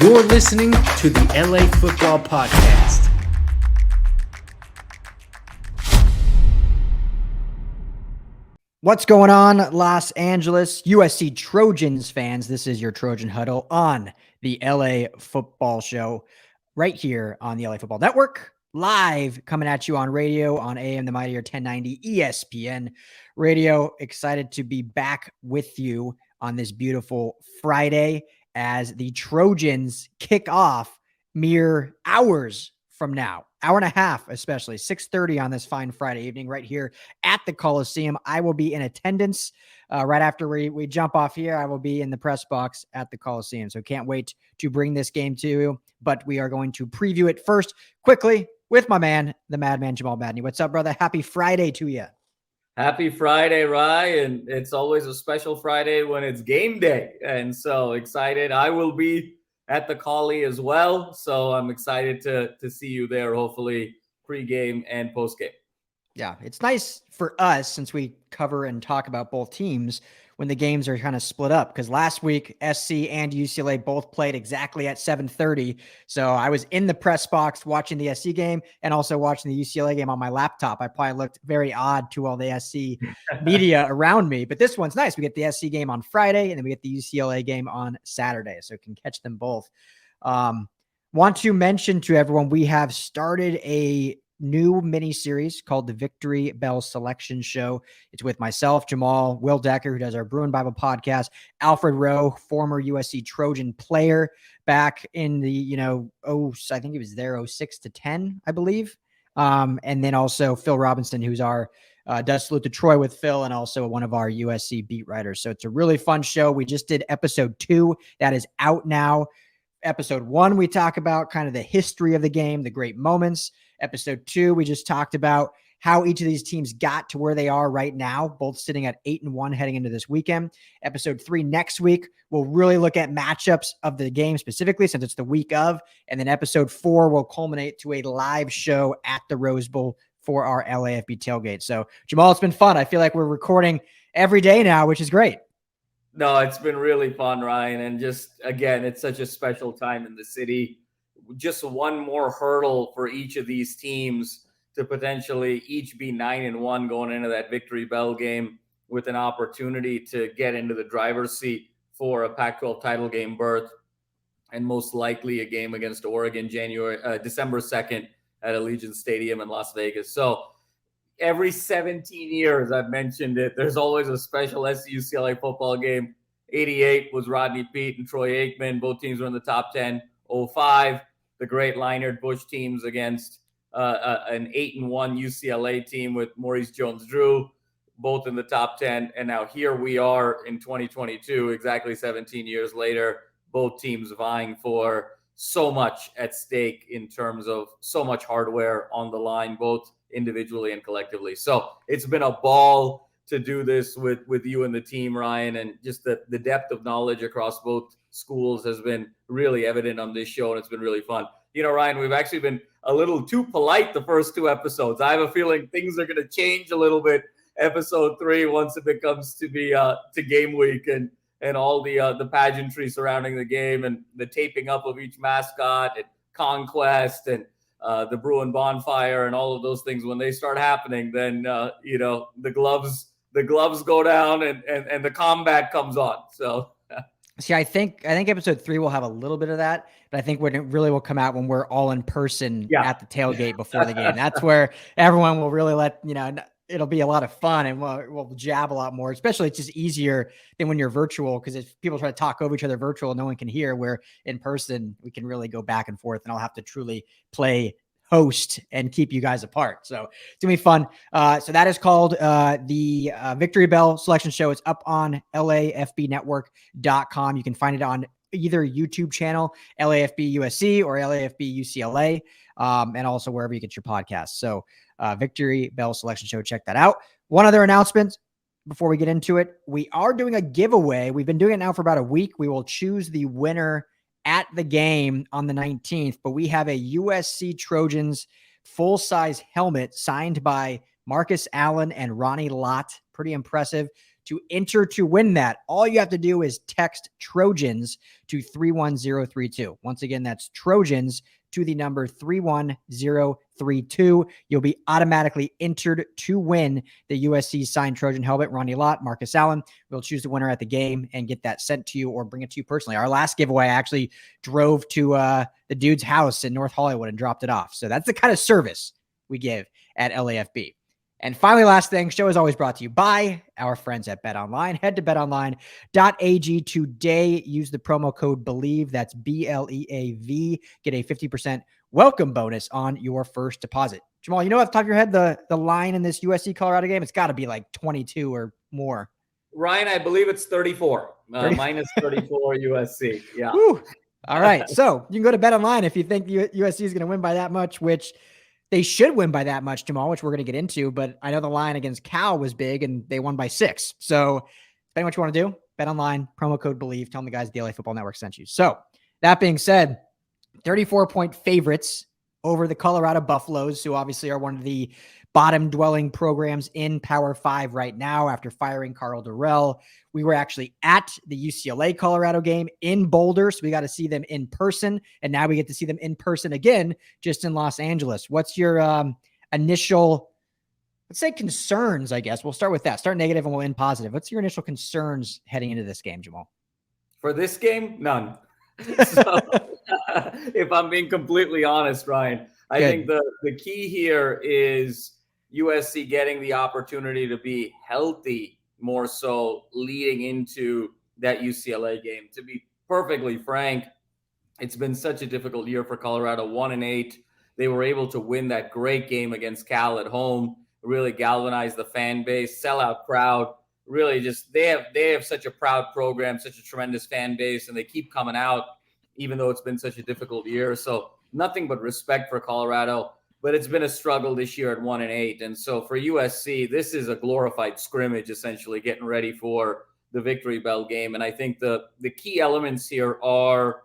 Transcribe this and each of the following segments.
You're listening to the LA Football Podcast. What's going on, Los Angeles USC Trojans fans? This is your Trojan Huddle on the LA Football Show right here on the LA Football Network, live coming at you on radio on AM the Mightier 1090 ESPN Radio. Excited to be back with you on this beautiful Friday as the Trojans kick off mere hours from now. Hour and a half, especially 6:30 on this fine Friday evening right here at the Coliseum. I will be in attendance right after we jump off here. I will be in the press box at the Coliseum. So can't wait to bring this game to you, but we are going to preview it first quickly with my man, the Madman Jamal Madney. What's up, brother? Happy Friday to you. Happy Friday, Ryan. It's always a special Friday when it's game day. And so excited. I will be at the Collie as well. So I'm excited to see you there, hopefully pregame and postgame. Yeah, it's nice for us since we cover and talk about both teams when the games are kind of split up, because last week SC and UCLA both played exactly at 7:30. So I was in the press box watching the SC game and also watching the UCLA game on my laptop. I probably looked very odd to all the SC media around me, but this one's nice. We get the SC game on Friday and then we get the UCLA game on Saturday, so can catch them both. Want to mention to everyone, we have started a new mini series called the Victory Bell Selection Show. It's with myself, Jamal, Will Decker, who does our Bruin Bible podcast, Alfred Rowe, former USC Trojan player back in the, I think he was there 06 to 10, I believe. And then also Phil Robinson, who's our does Salute to Troy with Phil and also one of our USC beat writers. So it's a really fun show. We just did episode 2 that is out now. Episode 1, we talk about kind of the history of the game, the great moments. Episode 2, we just talked about how each of these teams got to where they are right now, both sitting at 8-1 heading into this weekend. Episode 3 next week, we'll really look at matchups of the game specifically since it's the week of. And then episode 4 will culminate to a live show at the Rose Bowl for our LAFB tailgate. So Jamal, it's been fun. I feel like we're recording every day now, which is great. No, it's been really fun, Ryan. And just, again, it's such a special time in the city. Just one more hurdle for each of these teams to potentially each be 9-1 going into that Victory Bell game with an opportunity to get into the driver's seat for a Pac-12 title game berth and most likely a game against Oregon December 2nd at Allegiant Stadium in Las Vegas. So every 17 years, I've mentioned it, there's always a special SC-UCLA football game. 88 was Rodney Peete and Troy Aikman. Both teams were in the top 10. 05, the great Leinart Bush teams against an 8-1 UCLA team with Maurice Jones-Drew, both in the top 10. And now here we are in 2022, exactly 17 years later, both teams vying for so much at stake in terms of so much hardware on the line, both individually and collectively. So it's been a ball to do this with you and the team, Ryan, and just the depth of knowledge across both schools has been really evident on this show, and it's been really fun. Ryan, we've actually been a little too polite the first 2 episodes. I have a feeling things are going to change a little bit episode 3 once it becomes to be to game week and all the pageantry surrounding the game and the taping up of each mascot and conquest and the Bruin bonfire and all of those things. When they start happening, then the gloves go down and the combat comes on. So see, I think episode 3 will have a little bit of that, but I think when it really will come out when we're all in person at the tailgate before the game. That's where everyone will really it'll be a lot of fun and we'll jab a lot more, especially it's just easier than when you're virtual. Cause if people try to talk over each other virtual, no one can hear, where in person we can really go back and forth and I'll have to truly play host and keep you guys apart. So it's gonna be fun. So that is called the Victory Bell Selection Show. It's up on LAFBnetwork.com. You can find it on either YouTube channel, LAFB USC or LAFB UCLA, and also wherever you get your podcasts. So Victory Bell Selection Show, check that out. One other announcement before we get into it. We are doing a giveaway. We've been doing it now for about a week. We will choose the winner at the game on the 19th, but we have a USC Trojans full-size helmet signed by Marcus Allen and Ronnie Lott. Pretty impressive. To enter to win that, all you have to do is text Trojans to 31032. Once again, that's Trojans to the number 31032. You'll be automatically entered to win the USC signed Trojan helmet. Ronnie Lott, Marcus Allen. We'll choose the winner at the game and get that sent to you or bring it to you personally. Our last giveaway, I actually drove to the dude's house in North Hollywood and dropped it off. So that's the kind of service we give at LAFB. And finally, last thing, show is always brought to you by our friends at BetOnline. Head to betonline.ag today. Use the promo code BELIEVE. That's BLEAV. Get a 50% welcome bonus on your first deposit. Jamal, you know off the top of your head, the line in this USC Colorado game? It's got to be like 22 or more. Ryan, I believe it's 34. Minus 34 USC. Yeah. Woo. All right. So you can go to BetOnline if you think USC is going to win by that much, which they should win by that much, Jamal, which we're going to get into. But I know the line against Cal was big and they won by 6. So depending what you want to do, BetOnline, promo code BELIEVE. Tell them the guys at the LA Football Network sent you. So that being said, 34-point favorites over the Colorado Buffaloes, who obviously are one of the bottom dwelling programs in Power 5 right now after firing Carl Durrell. We were actually at the UCLA Colorado game in Boulder, so we got to see them in person, and now we get to see them in person again just in Los Angeles. What's your initial, let's say, concerns, I guess? We'll start with that. Start negative and we'll end positive. What's your initial concerns heading into this game, Jamal? For this game, none. So, if I'm being completely honest, Ryan, I think the key here is USC getting the opportunity to be healthy more so leading into that UCLA game. To be perfectly frank, it's been such a difficult year for Colorado. 1-8. They were able to win that great game against Cal at home, really galvanize the fan base, sellout crowd. Really just they have such a proud program, such a tremendous fan base, and they keep coming out even though it's been such a difficult year. So nothing but respect for Colorado. But it's been a struggle this year at 1-8. And so for USC, this is a glorified scrimmage, essentially getting ready for the Victory Bell game. And I think the key elements here are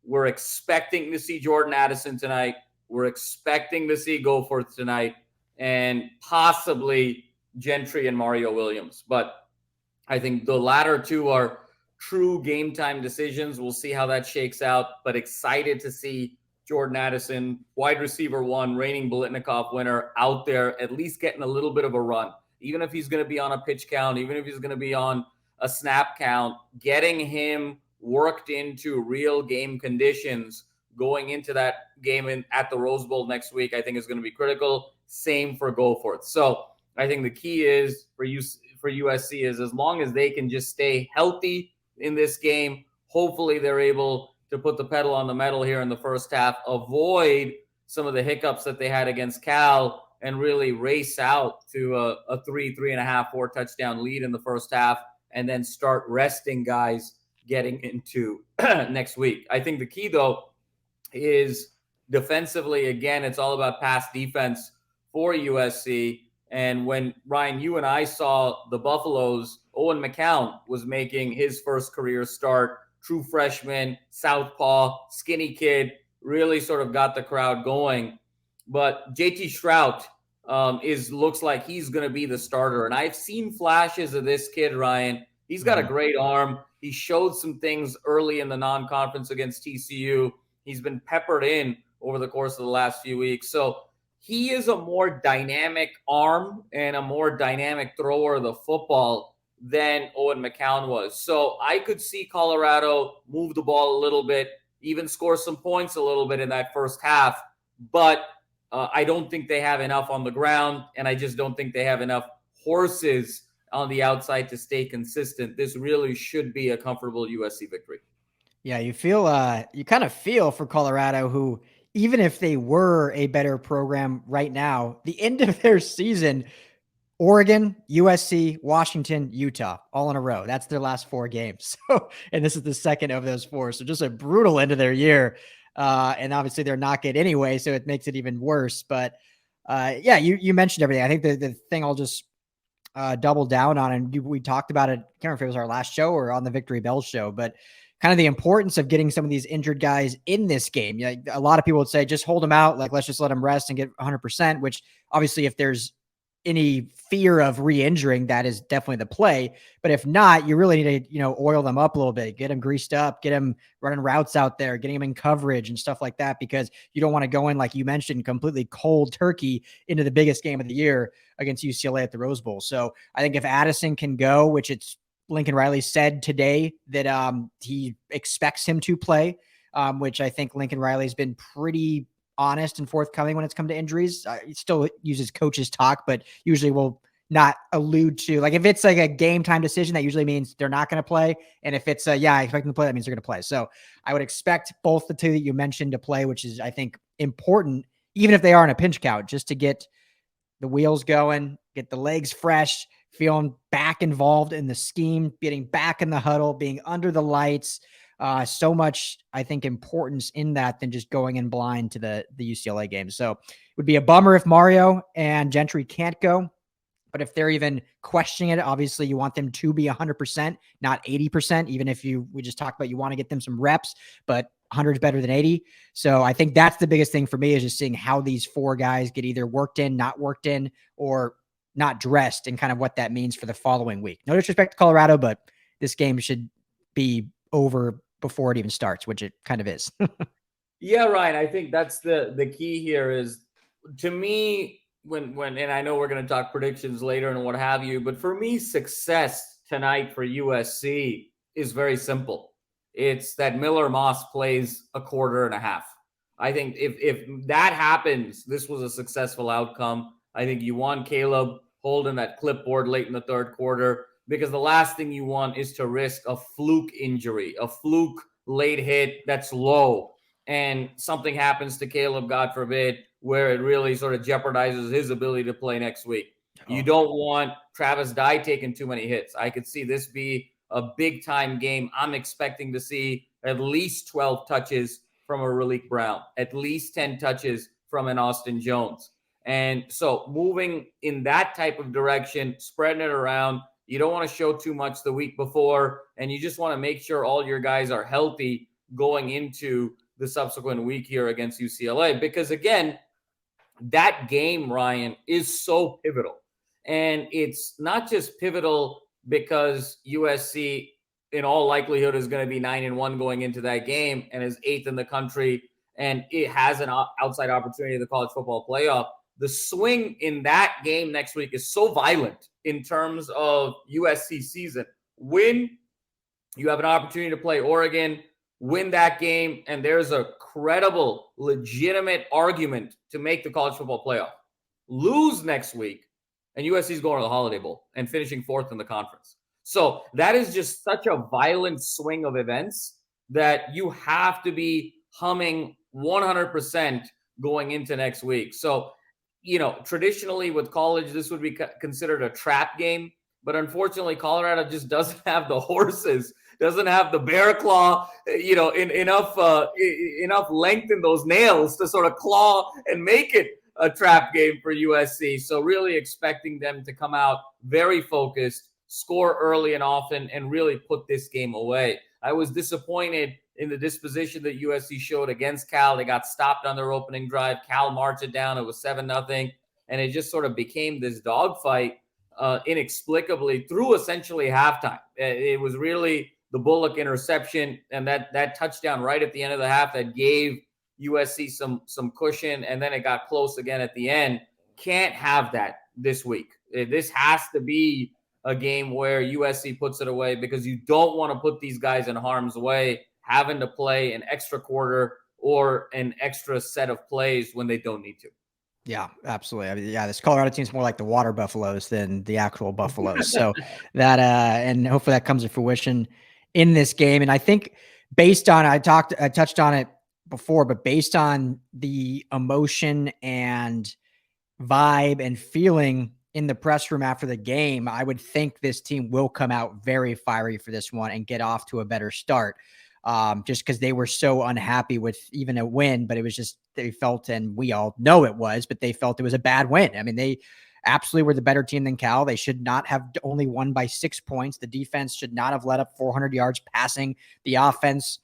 we're expecting to see Jordan Addison tonight. We're expecting to see Goforth tonight and possibly Gentry and Mario Williams. But I think the latter two are true game time decisions. We'll see how that shakes out, but excited to see Jordan Addison, wide receiver 1, reigning Biletnikoff winner, out there at least getting a little bit of a run. Even if he's going to be on a pitch count, even if he's going to be on a snap count, getting him worked into real game conditions going into that game at the Rose Bowl next week, I think is going to be critical. Same for Goforth. So I think the key is for USC is as long as they can just stay healthy in this game, hopefully they're able to put the pedal on the metal here in the first half, avoid some of the hiccups that they had against Cal, and really race out to a 3.5, 4 touchdown lead in the first half, and then start resting guys getting into next week. I think the key, though, is defensively, again, it's all about pass defense for USC. And when, Ryan, you and I saw the Buffaloes, Owen McCown was making his first career start. True freshman, southpaw, skinny kid, really sort of got the crowd going. But JT Shrout looks like he's going to be the starter. And I've seen flashes of this kid, Ryan. He's got a great arm. He showed some things early in the non-conference against TCU. He's been peppered in over the course of the last few weeks. So he is a more dynamic arm and a more dynamic thrower of the football than Owen McCown was. So I could see Colorado move the ball a little bit, even score some points a little bit in that first half. But I don't think they have enough on the ground, and I just don't think they have enough horses on the outside to stay consistent. This really should be a comfortable USC victory. Yeah, you kind of feel for Colorado, who, even if they were a better program right now, the end of their season, Oregon, USC, Washington, Utah, all in a row. That's their last 4 games. So, and this is the second of those 4. So just a brutal end of their year. And obviously they're not good anyway, so it makes it even worse. But yeah, you mentioned everything. I think the thing I'll just double down on, and we talked about it, I can't remember if it was our last show or on the Victory Bell show, but kind of the importance of getting some of these injured guys in this game. You know, a lot of people would say, just hold them out. Like, let's just let them rest and get 100%, which obviously if there's any fear of re-injuring, that is definitely the play. But if not, you really need to, oil them up a little bit, get them greased up, get them running routes out there, getting them in coverage and stuff like that, because you don't want to go in, like you mentioned, completely cold turkey into the biggest game of the year against UCLA at the Rose Bowl. So I think if Addison can go, which it's Lincoln Riley said today that he expects him to play, which I think Lincoln Riley's been pretty honest and forthcoming when it's come to injuries. He still uses coaches talk, but usually will not allude to, like, if it's like a game time decision, that usually means they're not going to play. And if it's I expect them to play, that means they're going to play. So I would expect both the two that you mentioned to play, which is, I think, important, even if they are in a pinch count, just to get the wheels going, get the legs fresh, feeling back involved in the scheme, getting back in the huddle, being under the lights. So much, I think, importance in that than just going in blind to the UCLA game. So it would be a bummer if Mario and Gentry can't go, but if they're even questioning it, obviously you want them to be 100%, not 80%, even if we just talked about, you want to get them some reps, but 100 is better than 80. So I think that's the biggest thing for me, is just seeing how these four guys get either worked in, not worked in, or not dressed, and kind of what that means for the following week. No disrespect to Colorado, but this game should be over before it even starts, which it kind of is. Yeah, Ryan, I think that's the key here is, to me, when and I know we're going to talk predictions later and what have you, but for me, success tonight for USC is very simple. It's that Miller Moss plays a quarter and a half. I think if that happens, this was a successful outcome. I think you want Caleb holding that clipboard late in the third quarter, because the last thing you want is to risk a fluke injury, a fluke late hit that's low, and something happens to Caleb, God forbid, where it really sort of jeopardizes his ability to play next week. You don't want Travis Dye taking too many hits. I could see this be a big-time game. I'm expecting to see at least 12 touches from a Raleek Brown, at least 10 touches from an Austin Jones. And so moving in that type of direction, spreading it around, you don't want to show too much the week before, and you just want to make sure all your guys are healthy going into the subsequent week here against UCLA. Because, again, that game, Ryan, is so pivotal. And it's not just pivotal because USC, in all likelihood, is going to be 9-1 going into that game and is 8th in the country, and it has an outside opportunity in the college football playoff. The swing in that game next week is so violent in terms of USC season. Win, you have an opportunity to play Oregon, win that game, and there's a credible, legitimate argument to make the college football playoff. Lose next week, and USC is going to the Holiday Bowl and finishing 4th in the conference. So that is just such a violent swing of events that you have to be humming 100% going into next week. So, traditionally with college, this would be considered a trap game. But unfortunately, Colorado just doesn't have the horses, doesn't have the bear claw, enough length in those nails to sort of claw and make it a trap game for USC. So really expecting them to come out very focused, score early and often, and really put this game away. I was disappointed in the disposition that USC showed against Cal. They got stopped on their opening drive. Cal marched it down. It was 7-0. And it just sort of became this dogfight inexplicably through essentially halftime. It was really the Bullock interception and that touchdown right at the end of the half that gave USC some cushion, and then it got close again at the end. Can't have that this week. This has to be a game where USC puts it away, because you don't want to put these guys in harm's way having to play an extra quarter or an extra set of plays when they don't need to. Yeah, absolutely. I mean, this Colorado team's more like the water buffaloes than the actual buffaloes. So that, and hopefully that comes to fruition in this game. And I think based on, I touched on it before, but based on the emotion and vibe and feeling in the press room after the game, I would think this team will come out very fiery for this one and get off to a better start. Just because they were so unhappy with even a win, but it was just, they felt, and we all know it was, but they felt it was a bad win. I mean, they absolutely were the better team than Cal. They should not have only won by 6 points. The defense should not have let up 400 yards passing. The offense,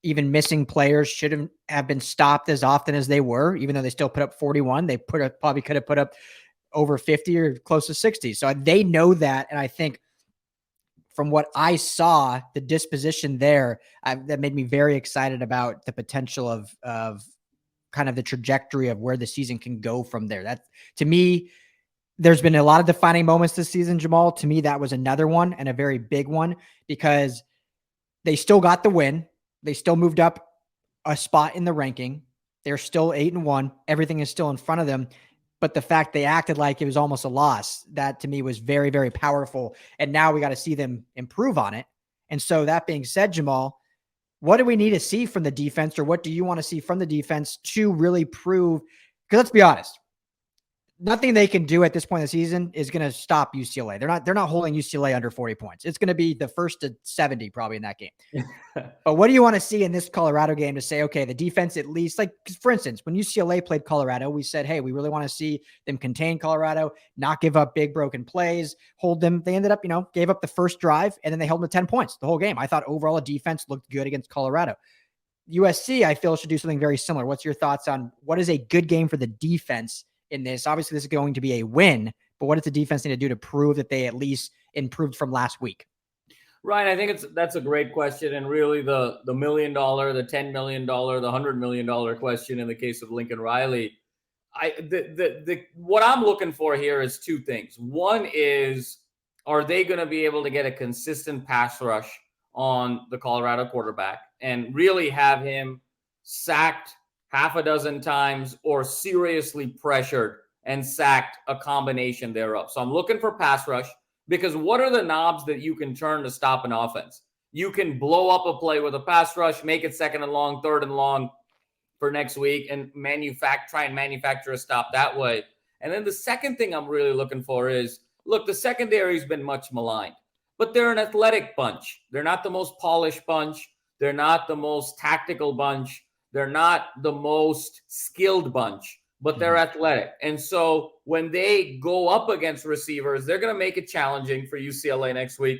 even missing players, shouldn't have been stopped as often as they were, even though they still put up 41. They probably could have put up over 50 or close to 60. So they know that. And I think from what I saw, the disposition there, that made me very excited about the potential of kind of the trajectory of where the season can go from there. That, to me, there's been a lot of defining moments this season, Jamal. To me, that was another one, and a very big one, because they still got the win. They still moved up a spot in the ranking. They're still 8-1. Everything is still in front of them. But the fact they acted like it was almost a loss, that to me was very, very powerful. And now we got to see them improve on it. And so that being said, Jamal, what do we need to see from the defense, or what do you want to see from the defense to really prove? Because let's be honest, nothing they can do at this point in the season is going to stop UCLA. They're not holding UCLA under 40 points. It's going to be the first to 70 probably in that game. But what do you want to see in this Colorado game to say, okay, the defense at least, like, for instance, when UCLA played Colorado, we said, hey, we really want to see them contain Colorado, not give up big broken plays, hold them. They ended up, gave up the first drive, and then they held them to 10 points the whole game. I thought overall the defense looked good against Colorado. USC, I feel, should do something very similar. What's your thoughts on what is a good game for the defense in this? Obviously, this is going to be a win, but what does the defense need to do to prove that they at least improved from last week? Ryan, I think that's a great question, and really the $1 million, the $10 million, the $100 million question in the case of Lincoln Riley. What I'm looking for here is two things. One is, are they going to be able to get a consistent pass rush on the Colorado quarterback and really have him sacked half a dozen times or seriously pressured and sacked, a combination thereof? So I'm looking for pass rush, because what are the knobs that you can turn to stop an offense? You can blow up a play with a pass rush, make it 2nd and long, 3rd and long for next week, and try and manufacture a stop that way. And then the second thing I'm really looking for is, look, the secondary's been much maligned, but they're an athletic bunch. They're not the most polished bunch. They're not the most tactical bunch. They're not the most skilled bunch, but they're athletic. And so when they go up against receivers, they're going to make it challenging for UCLA next week,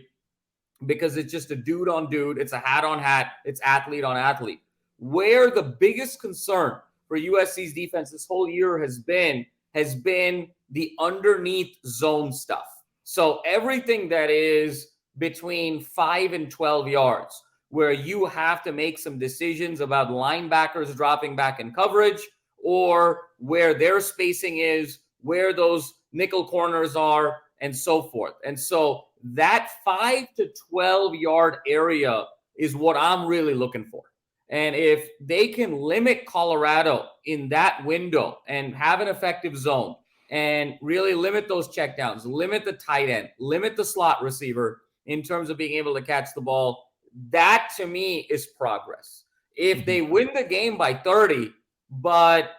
because it's just a dude on dude. It's a hat on hat. It's athlete on athlete. Where the biggest concern for USC's defense this whole year has been the underneath zone stuff. So everything that is between 5 and 12 yards, where you have to make some decisions about linebackers dropping back in coverage, or where their spacing is, where those nickel corners are, and so forth. And so that 5 to 12 yard area is what I'm really looking for. And if they can limit Colorado in that window and have an effective zone and really limit those checkdowns, limit the tight end, limit the slot receiver in terms of being able to catch the ball, that to me is progress. If they win the game by 30, but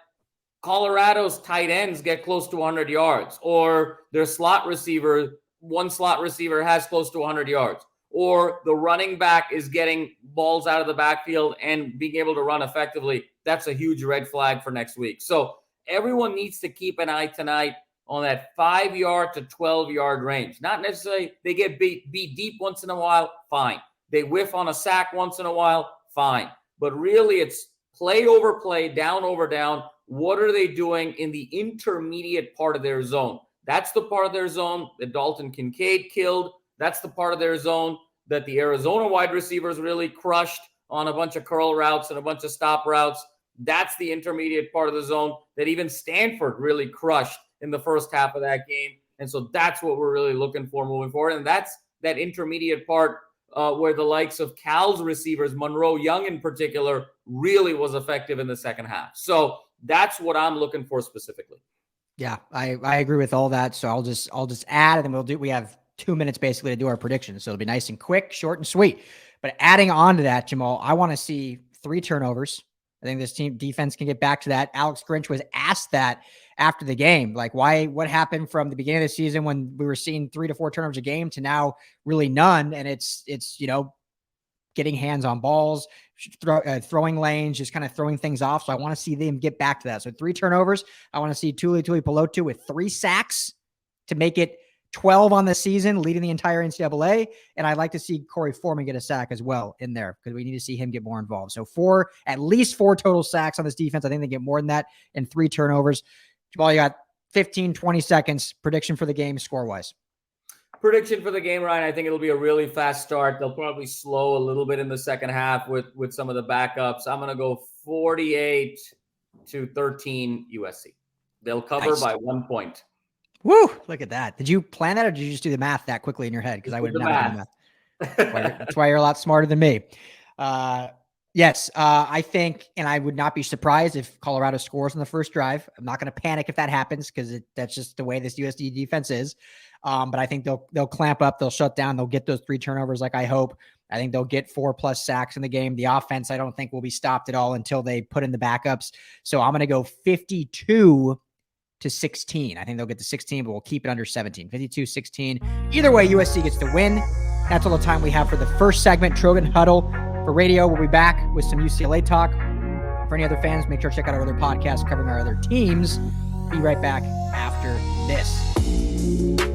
Colorado's tight ends get close to 100 yards, or their one slot receiver has close to 100 yards, or the running back is getting balls out of the backfield and being able to run effectively, that's a huge red flag for next week. So everyone needs to keep an eye tonight on that 5 yard to 12 yard range. Not necessarily they get beat deep once in a while, fine. They whiff on a sack once in a while, fine. But really, it's play over play, down over down. What are they doing in the intermediate part of their zone? That's the part of their zone that Dalton Kincaid killed. That's the part of their zone that the Arizona wide receivers really crushed on a bunch of curl routes and a bunch of stop routes. That's the intermediate part of the zone that even Stanford really crushed in the first half of that game. And so that's what we're really looking for moving forward. And that's that intermediate part where the likes of Cal's receivers, Monroe Young in particular, really was effective in the second half. So that's what I'm looking for specifically. Yeah, I agree with all that. So I'll just add, and then we have 2 minutes basically to do our predictions. So it'll be nice and quick, short and sweet. But adding on to that, Jamal, I want to see 3 turnovers. I think this team defense can get back to that. Alex Grinch was asked that after the game, like what happened from the beginning of the season when we were seeing 3 to 4 turnovers a game to now really none. And it's getting hands on balls, throwing lanes, just kind of throwing things off. So I want to see them get back to that. So 3 turnovers. I want to see Tuli Tuipulotu with 3 sacks to make it 12 on the season, leading the entire NCAA. And I'd like to see Corey Foreman get a sack as well in there, because we need to see him get more involved. So at least 4 total sacks on this defense. I think they get more than that, and 3 turnovers. Jamal, you got 15, 20 seconds. Prediction for the game, score-wise. Prediction for the game, Ryan, I think it'll be a really fast start. They'll probably slow a little bit in the second half with some of the backups. I'm going to go 48-13 USC. They'll cover by 1 point. Woo! Look at that. Did you plan that, or did you just do the math that quickly in your head? Because I would have never done that. That's why you're a lot smarter than me. Yes, I think, and I would not be surprised if Colorado scores on the first drive. I'm not going to panic if that happens because that's just the way this USD defense is. But I think they'll clamp up, they'll shut down, they'll get those 3 turnovers like I hope. I think they'll get 4+ sacks in the game. The offense, I don't think will be stopped at all until they put in the backups. So I'm going to go 52-16. I think they'll get to 16, but we'll keep it under 17. 52-16. Either way, USC gets to win. That's all the time we have for the first segment, Trojan Huddle. For radio, we'll be back with some UCLA talk. For any other fans, make sure to check out our other podcasts covering our other teams. Be right back after this.